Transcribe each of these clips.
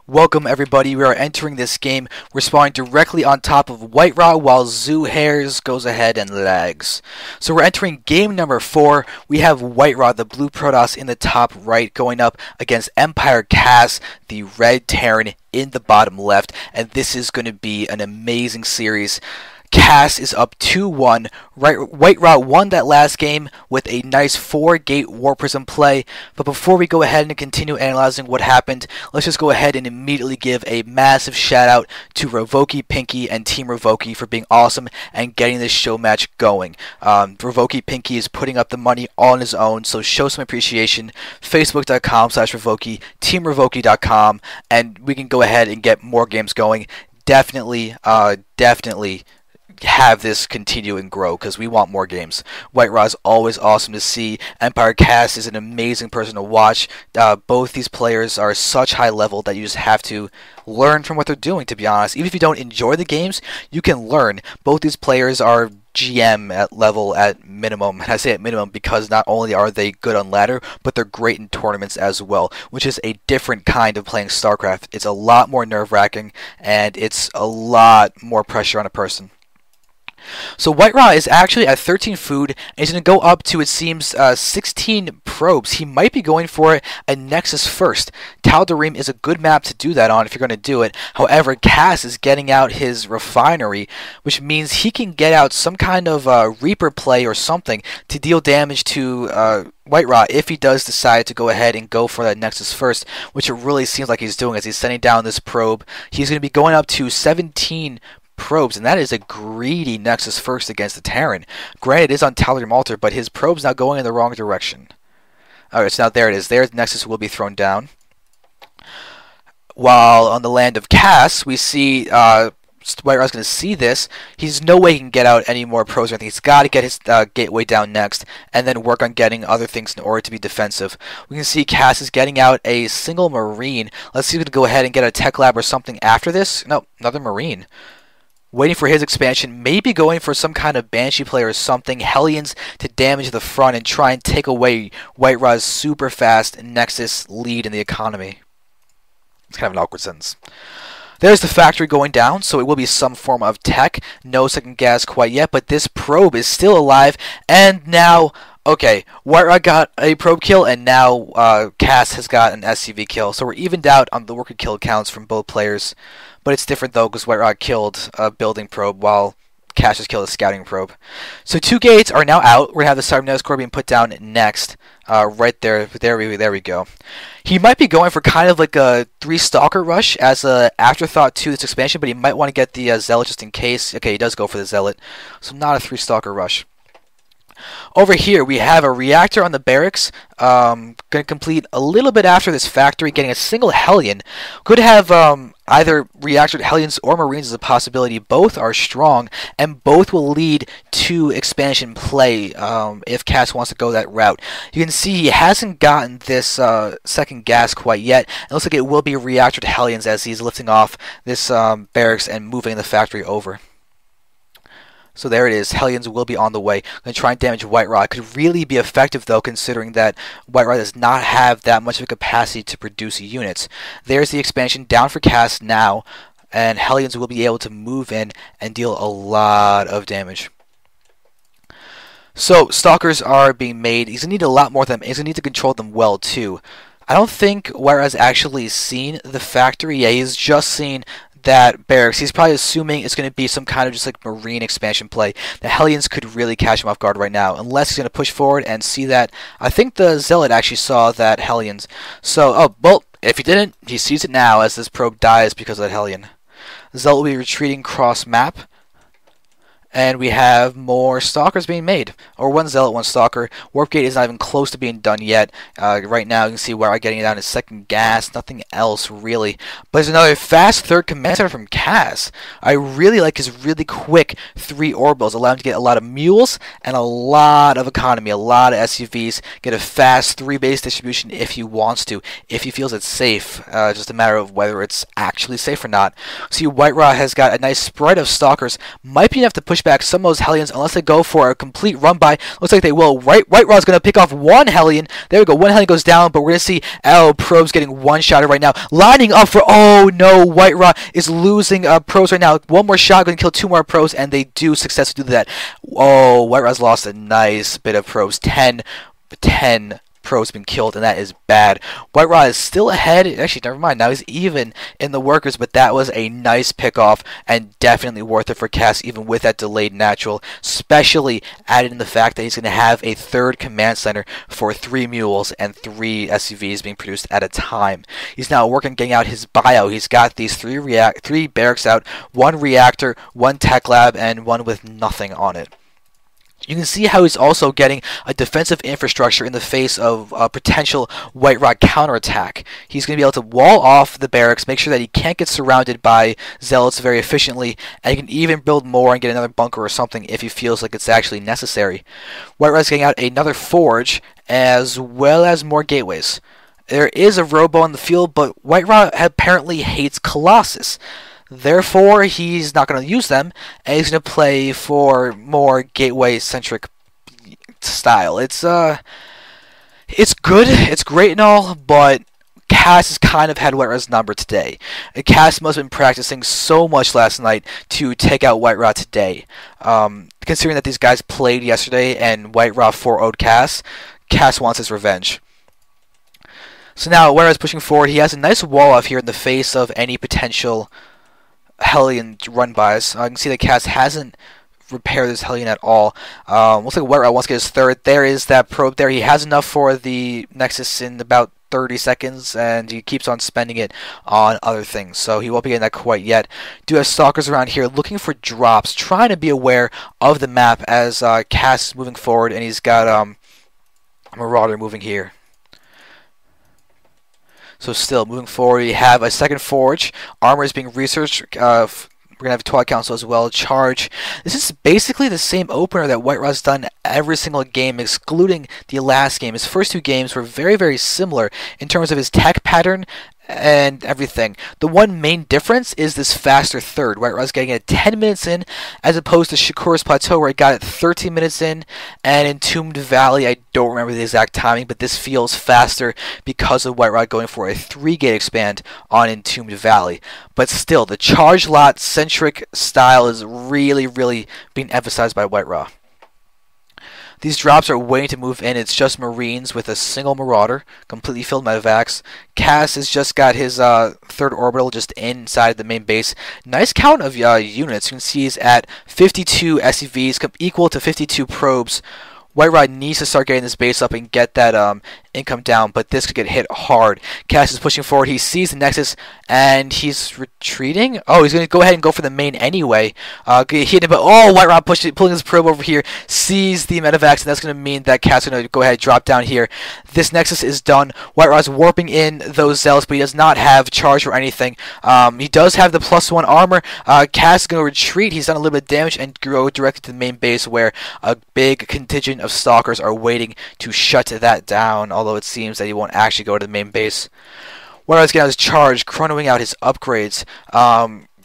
Welcome everybody, we are entering this game. We're spawning directly on top of WhiteRa while Zoo Hairs goes ahead and lags. So we're entering game number 4. We have WhiteRa, the blue Protoss, in the top right, going up against Empire.Kas, the red Terran, in the bottom left. And this is going to be an amazing series. Kas is up 2-1. WhiteRa won that last game with a nice 4-gate War Prism play. But before we go ahead and continue analyzing what happened, let's just go ahead and immediately give a massive shout out to RevokiPinky and Team Revoki for being awesome and getting this show match going. RevokiPinky is putting up the money on his own, so show some appreciation. Facebook.com/Revoki, TeamRevoki.com, and we can go ahead and get more games going. Definitely have this continue and grow because we want more games. WhiteRa is always awesome to see. Empire.Kas is an amazing person to watch. Both these players are such high level that you just have to learn from what they're doing, to be honest. Even if you don't enjoy the games, you can learn. Both these players are GM at level at minimum. And I say at minimum because not only are they good on ladder, but they're great in tournaments as well, which is a different kind of playing StarCraft. It's a lot more nerve-wracking and it's a lot more pressure on a person. So WhiteRa is actually at 13 food, and he's going to go up to, it seems, 16 probes. He might be going for a Nexus first. Tal'Darim is a good map to do that on if you're going to do it. However, Kas is getting out his refinery, which means he can get out some kind of Reaper play or something to deal damage to WhiteRa if he does decide to go ahead and go for that Nexus first, which it really seems like he's doing as he's sending down this probe. He's going to be going up to 17 probes, and that is a greedy Nexus first against the Terran. Granted, it is on Tal'Darim altar, but his probe's now going in the wrong direction. Alright, so now there it is. There, the Nexus will be thrown down. While on the land of Kas, we see WhiteRa's going to see this. He's no way he can get out any more probes or anything. He's got to get his gateway down next, and then work on getting other things in order to be defensive. We can see Kas is getting out a single Marine. Let's see if we can go ahead and get a Tech Lab or something after this. No, another Marine. Waiting for his expansion, maybe going for some kind of Banshee play or something, Hellions to damage the front and try and take away WhiteRa's super fast Nexus lead in the economy. It's kind of an awkward sentence. There's the factory going down, so it will be some form of tech. No second gas quite yet, but this probe is still alive, and now, okay, WhiteRa got a probe kill, and now Kas has got an SCV kill, so we're evened out on the worker kill counts from both players. But it's different though, because WhiteRa killed a building probe while Kas just killed a scouting probe. So 2 gates are now out. We're going to have the Cybernetics core being put down next. Right there. There we go. He might be going for kind of like a 3 Stalker rush as an afterthought to this expansion, but he might want to get the Zealot just in case. Okay, he does go for the Zealot. So not a 3 Stalker rush. Over here, we have a reactor on the barracks. Going to complete a little bit after this factory, getting a single Hellion. Could have either reactor Hellions or Marines as a possibility. Both are strong, and both will lead to expansion play if Kas wants to go that route. You can see he hasn't gotten this second gas quite yet. It looks like it will be reactor Hellions as he's lifting off this barracks and moving the factory over. So there it is. Hellions will be on the way. Going to try and damage WhiteRa. It could really be effective, though, considering that WhiteRa does not have that much of a capacity to produce units. There's the expansion down for Kas now, and Hellions will be able to move in and deal a lot of damage. So Stalkers are being made. He's going to need a lot more of them. He's going to need to control them well, too. I don't think WhiteRa's actually seen the factory. Yeah, he's just seen that barracks. He's probably assuming it's going to be some kind of just like Marine expansion play. The Hellions could really catch him off guard right now, unless he's going to push forward and see that. I think the Zealot actually saw that Hellions. So, oh, well, if he didn't, he sees it now as this probe dies because of that Hellion. The Zealot will be retreating cross map. And we have more Stalkers being made. Or 1 Zealot, 1 Stalker. Warp Gate is not even close to being done yet. Right now, you can see where I'm getting it down to second gas. Nothing else, really. But there's another fast third command center from Kas. I really like his really quick 3 orbitals. Allow him to get a lot of mules and a lot of economy. A lot of SUVs. Get a fast 3 base distribution if he wants to. If he feels it's safe. Just a matter of whether it's actually safe or not. See, WhiteRa has got a nice spread of Stalkers. Might be enough to push push back some of those Hellions unless they go for a complete run by. Looks like they will. WhiteRa is going to pick off one Hellion. There we go. One Hellion goes down, but we're going to see probes getting one-shotted right now. Lining up for, oh no, WhiteRa is losing probes right now. One more shot, going to kill two more probes, and they do successfully do that. Oh, WhiteRa's lost a nice bit of probes. 10 probes been killed, and that is bad. WhiteRa is still ahead. Actually, never mind. Now he's even in the workers, but that was a nice pickoff and definitely worth it for Kas, even with that delayed natural, especially added in the fact that he's going to have a third command center for 3 mules and 3 SUVs being produced at a time. He's now working getting out his bio. He's got these 3 barracks out, 1 reactor, 1 tech lab, and 1 with nothing on it. You can see how he's also getting a defensive infrastructure in the face of a potential WhiteRa counterattack. He's going to be able to wall off the barracks, make sure that he can't get surrounded by zealots very efficiently, and he can even build more and get another bunker or something if he feels like it's actually necessary. WhiteRa's getting out another forge, as well as more gateways. There is a robo on the field, but WhiteRa apparently hates Colossus. Therefore, he's not going to use them, and he's going to play for more gateway-centric style. It's good, it's great and all, but Kas has kind of had WhiteRa's number today. Kas must have been practicing so much last night to take out WhiteRa today. Considering that these guys played yesterday and WhiteRa 4-0'd Kas wants his revenge. So now WhiteRa's pushing forward. He has a nice wall off here in the face of any potential Hellion run-bys. I can see that Kas hasn't repaired this Hellion at all. Looks like WhiteRa wants to get his third. There is that probe there. He has enough for the Nexus in about 30 seconds, and he keeps on spending it on other things, so he won't be getting that quite yet. Do have stalkers around here looking for drops, trying to be aware of the map as Kas is moving forward, and he's got a Marauder moving here. So still moving forward, we have a second forge. Armor is being researched. We're going to have Twilight Council as well. Charge. This is basically the same opener that WhiteRa's done every single game, excluding the last game. His first 2 games were very, very similar in terms of his tech pattern and everything. The one main difference is this faster third. WhiteRa's getting it 10 minutes in, as opposed to Shakur's Plateau, where it got it 13 minutes in, and Entombed Valley, I don't remember the exact timing, but this feels faster because of WhiteRa going for a 3-gate expand on Entombed Valley. But still, the charge lot centric style is really, really being emphasized by WhiteRa. These drops are waiting to move in. It's just Marines with a single Marauder, completely filled medevacs. Kas has just got his 3rd orbital just inside the main base. Nice count of units. You can see he's at 52 SUVs, equal to 52 probes. WhiteRa needs to start getting this base up and get that income down, but this could get hit hard. Kas is pushing forward. He sees the Nexus, and he's retreating. Oh, he's going to go ahead and go for the main anyway. Get hit, but oh, WhiteRa pulling his probe over here, sees the medevacs, and that's going to mean that Kas is going to go ahead and drop down here. This Nexus is done. WhiteRa's warping in those zealots, but he does not have charge or anything. He does have the +1 armor. Kas is going to retreat. He's done a little bit of damage and go directly to the main base, where a big contingent of stalkers are waiting to shut that down, although it seems that he won't actually go to the main base. WhiteRa's getting out his charge, chronoing out his upgrades.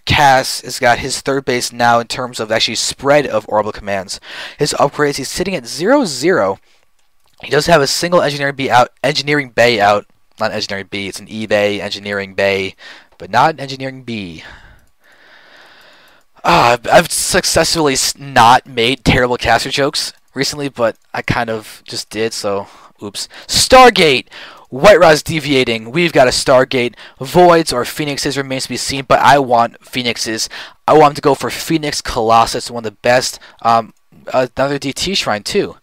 Kas has got his 3rd base now in terms of actually spread of orbital commands. His upgrades, he's sitting at 0-0. He does have a single engineering bay out. Not engineering B, it's an eBay engineering bay, but not engineering B. I've successfully not made terrible caster jokes recently, but I kind of just did, so oops. Stargate! WhiteRa's deviating. We've got a Stargate. Voids or Phoenixes remains to be seen, but I want Phoenixes. I want him to go for Phoenix Colossus, one of the best. Another DT shrine, too.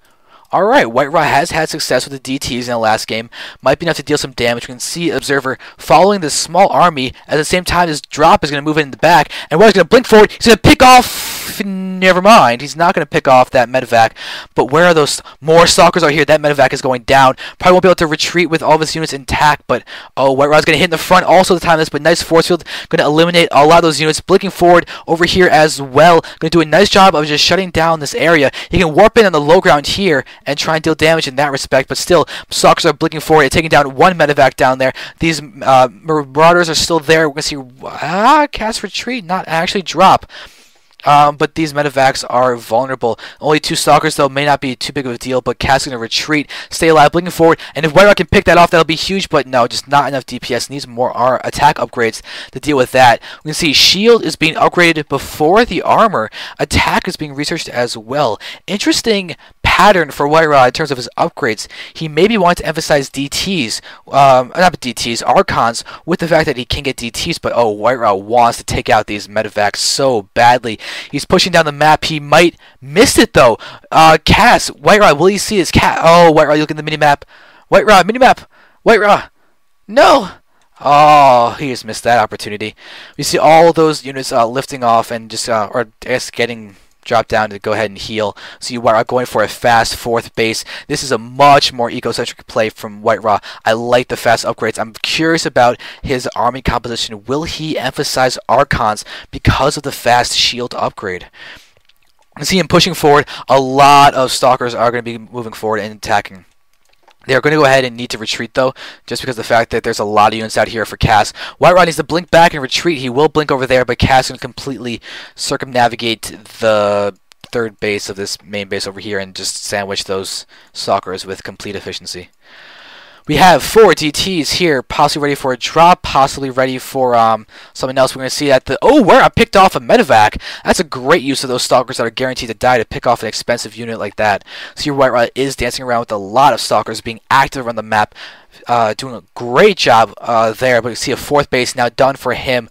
Alright, WhiteRa has had success with the DTs in the last game. Might be enough to deal some damage. We can see Observer following this small army. At the same time, his drop is going to move in the back. And WhiteRa's going to blink forward. He's going to pick off... Never mind. He's not going to pick off that medevac. But where are those more stalkers are here? That medevac is going down. Probably won't be able to retreat with all of his units intact. But, oh, WhiteRa's going to hit in the front also the time this. But nice force field. Going to eliminate a lot of those units. Blinking forward over here as well. Going to do a nice job of just shutting down this area. He can warp in on the low ground here and try and deal damage in that respect, but still, stalkers are blinking forward and taking down 1 medevac down there. These Marauders are still there. We're going to see Kas retreat, not actually drop. But these medevacs are vulnerable. Only 2 stalkers though may not be too big of a deal, but Kas is going to retreat, stay alive, blinking forward, and if WhiteRa can pick that off, that'll be huge, but no, just not enough DPS. Needs more attack upgrades to deal with that. We can see shield is being upgraded before the armor. Attack is being researched as well. Interesting pattern for WhiteRa in terms of his upgrades. He maybe wants to emphasize DTs, not DTs, Archons, with the fact that he can get DTs, but oh, WhiteRa wants to take out these medevacs so badly. He's pushing down the map. He might miss it though. Kas, WhiteRa, will he see his cat? Oh, WhiteRa, you look at the minimap. WhiteRa, minimap. WhiteRa, no. Oh, he just missed that opportunity. We see all those units lifting off and just, or I guess getting dropped down to go ahead and heal. So you are going for a fast 4th base. This is a much more eco-centric play from WhiteRa. I like the fast upgrades. I'm curious about his army composition. Will he emphasize Archons because of the fast shield upgrade? I see him pushing forward. A lot of stalkers are going to be moving forward and attacking. They are going to go ahead and need to retreat though, just because of the fact that there's a lot of units out here for Kas. WhiteRa needs to blink back and retreat. He will blink over there, but Kas can completely circumnavigate the 3rd base of this main base over here and just sandwich those stalkers with complete efficiency. We have 4 DTs here, possibly ready for a drop, possibly ready for something else. We're going to see that WhiteRa picked off a medevac. That's a great use of those stalkers that are guaranteed to die to pick off an expensive unit like that. So your WhiteRa is dancing around with a lot of stalkers, being active on the map, doing a great job there. But you see a 4th base now done for him.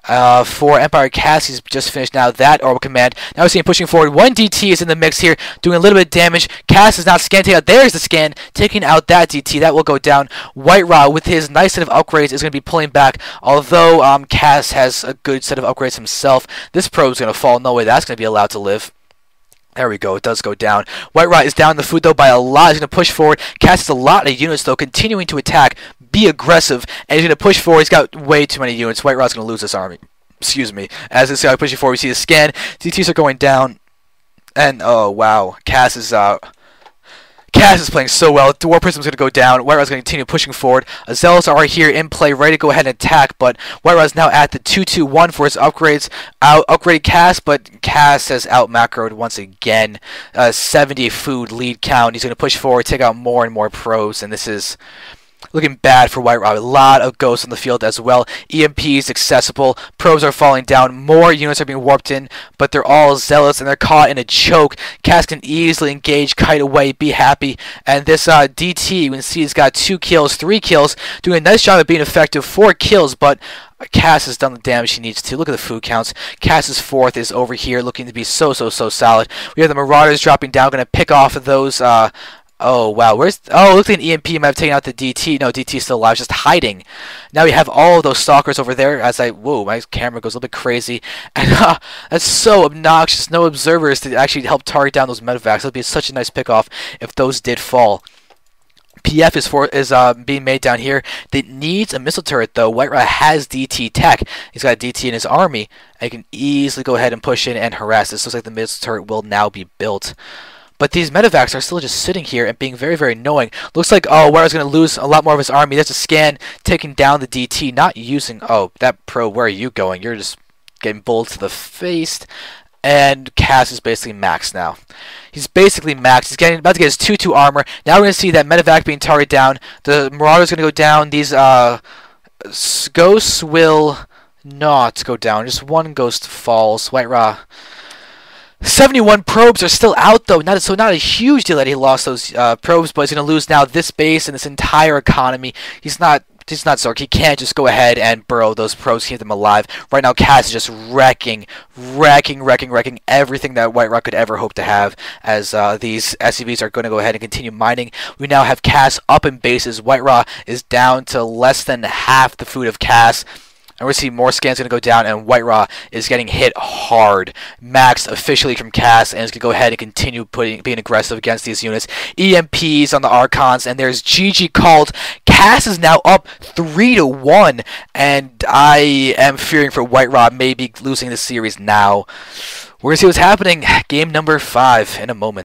For Empire.Kas, he's just finished now that orbital command. Now we see him pushing forward. 1 DT is in the mix here, doing a little bit of damage. Kas is not scanning out. There's the scan, taking out that DT. That will go down. WhiteRa, with his nice set of upgrades, is going to be pulling back. Although Kas has a good set of upgrades himself, this probe is going to fall. No way that's going to be allowed to live. There we go, it does go down. WhiteRa is down the food though by a lot. He's going to push forward. Kas has a lot of units though, continuing to attack, be aggressive, and he's going to push forward. He's got way too many units. WhiteRa's going to lose this army. Excuse me. As this guy pushing forward, we see the scan. DTs are going down. And oh wow, Kas is playing so well. The War Prism's going to go down. WhiteRa's going to continue pushing forward. Zealots are here in play, ready to go ahead and attack, but WhiteRa's now at the 2-2-1 for his upgrades. Upgrade Kas, but Kas has out-macroed once again. 70 food lead count. He's going to push forward, take out more and more probes, and this is looking bad for WhiteRa. A lot of ghosts on the field as well. EMPs accessible. Probes are falling down. More units are being warped in, but they're all zealots and they're caught in a choke. Kas can easily engage, kite away, be happy. And this DT, you can see he's got 2 kills, 3 kills, doing a nice job of being effective. 4 kills, but Kas has done the damage he needs to. Look at the food counts. Kas's 4th is over here, looking to be so solid. We have the Marauders dropping down, going to pick off of those. Oh wow, looks like an EMP might have taken out the DT. No, DT's still alive, just hiding. Now we have all of those stalkers over there as whoa, my camera goes a little bit crazy. And that's so obnoxious. No observers to actually help target down those medevacs. That would be such a nice pickoff if those did fall. PF is being made down here. It needs a missile turret though. WhiteRa has DT tech. He's got DT in his army. And he can easily go ahead and push in and harass. This looks like the missile turret will now be built. But these medevacs are still just sitting here and being very knowing. Looks like, oh, WhiteRa's going to lose a lot more of his army. There's a scan taking down the DT, not using... Oh, that pro, where are you going? You're just getting bullied to the face. And Kas is basically maxed now. He's basically maxed. He's about to get his 2-2 armor. Now we're going to see that medevac being targeted down. The Marauder's going to go down. These ghosts will not go down. Just 1 ghost falls. WhiteRa... 71 probes are still out though, not a huge deal that he lost those probes, but he's going to lose now this base and this entire economy. He's not Zork. He can't just go ahead and burrow those probes, keep them alive. Right now, Kas is just wrecking everything that WhiteRa could ever hope to have, as these SCVs are going to go ahead and continue mining. We now have Kas up in bases. WhiteRa is down to less than half the food of Kas. And we're seeing more scans going to go down, and WhiteRa is getting hit hard. Maxed officially from Kas, and is going to go ahead and continue being aggressive against these units. EMPs on the Archons, and there's GG called. Kas is now up 3-1, and I am fearing for WhiteRa maybe losing the series now. We're going to see what's happening. Game number 5 in a moment.